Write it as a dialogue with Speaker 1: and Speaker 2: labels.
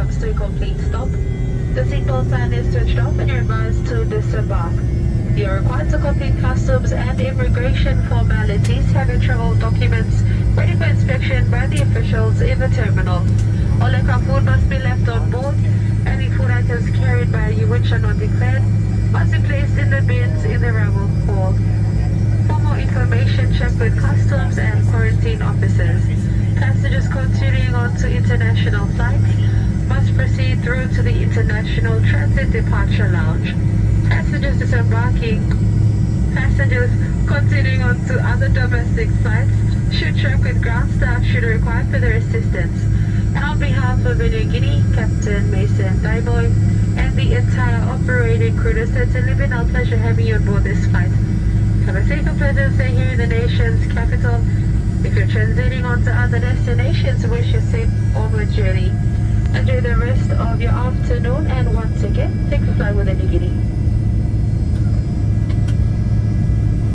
Speaker 1: comes to a complete stop, the signal sign is switched off and you're advised to disembark. You are required to complete customs and immigration formalities, have your travel documents ready for inspection by the officials in the terminal. All aircraft food must be left on board. Any food items carried by you which are not declared must be placed in the bins in the arrival hall. For more information, check with customs and quarantine officers. Passengers continuing on to international flights must proceed through to the International Transit Departure Lounge. Passengers continuing on to other domestic flights should check with ground staff should require further assistance. And on behalf of Air Guinea, Captain Mason Daimoy, and the entire operating crew, it's certainly been our pleasure having you on board this flight. Have a safe and pleasant stay here in the nation's capital. If you're transiting on to other destinations, wish you a safe onward journey. Enjoy the rest of your afternoon, and once again, take a flight with Air Guinea.